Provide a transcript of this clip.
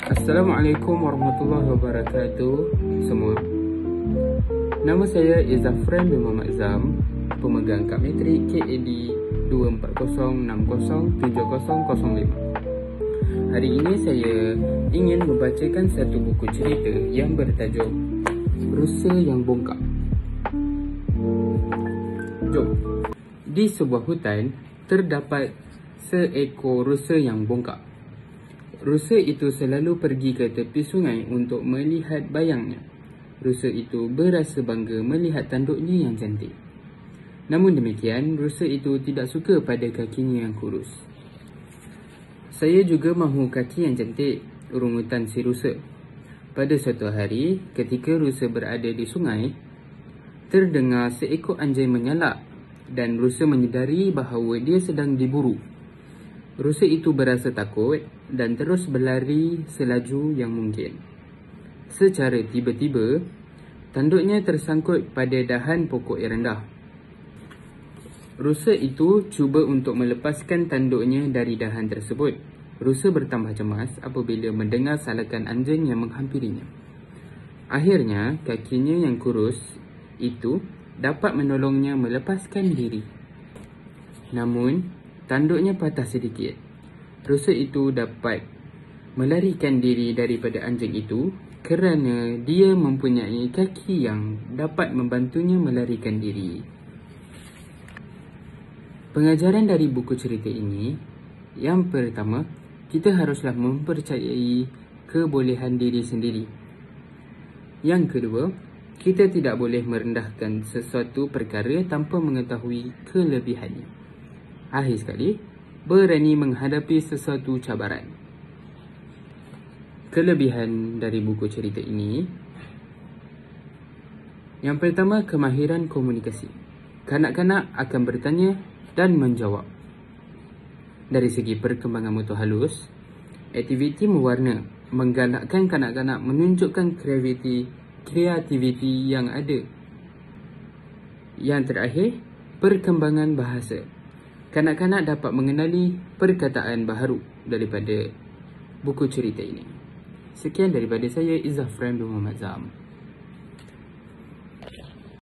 Assalamualaikum warahmatullahi wabarakatuh semua. Nama saya Izzafran bin Muhammad Zam, pemegang kad matrik KAD 240607005. Hari ini saya ingin membacakan satu buku cerita yang bertajuk Rusa yang Bongkak. Jom. Di sebuah hutan terdapat seekor rusa yang bongkak. Rusa itu selalu pergi ke tepi sungai untuk melihat bayangnya. Rusa itu berasa bangga melihat tanduknya yang cantik. Namun demikian, rusa itu tidak suka pada kakinya yang kurus. Saya juga mahu kaki yang cantik, rungutan si rusa. Pada suatu hari, ketika rusa berada di sungai, terdengar seekor anjing menyalak dan rusa menyedari bahawa dia sedang diburu. Rusa itu berasa takut dan terus berlari selaju yang mungkin. Secara tiba-tiba, tanduknya tersangkut pada dahan pokok yang rendah. Rusa itu cuba untuk melepaskan tanduknya dari dahan tersebut. Rusa bertambah cemas apabila mendengar salakan anjing yang menghampirinya. Akhirnya, kakinya yang kurus itu dapat menolongnya melepaskan diri. Namun, tanduknya patah sedikit. Rusa itu dapat melarikan diri daripada anjing itu kerana dia mempunyai kaki yang dapat membantunya melarikan diri. Pengajaran dari buku cerita ini, yang pertama, kita haruslah mempercayai kebolehan diri sendiri. Yang kedua, kita tidak boleh merendahkan sesuatu perkara tanpa mengetahui kelebihannya. Akhir sekali, berani menghadapi sesuatu cabaran. Kelebihan dari buku cerita ini, yang pertama, kemahiran komunikasi. Kanak-kanak akan bertanya dan menjawab. Dari segi perkembangan motor halus, aktiviti mewarna menggalakkan kanak-kanak menunjukkan kreativiti yang ada. Yang terakhir, perkembangan bahasa. Kanak-kanak dapat mengenali perkataan baharu daripada buku cerita ini. Sekian daripada saya, Izzafran bin Muhammad Zam.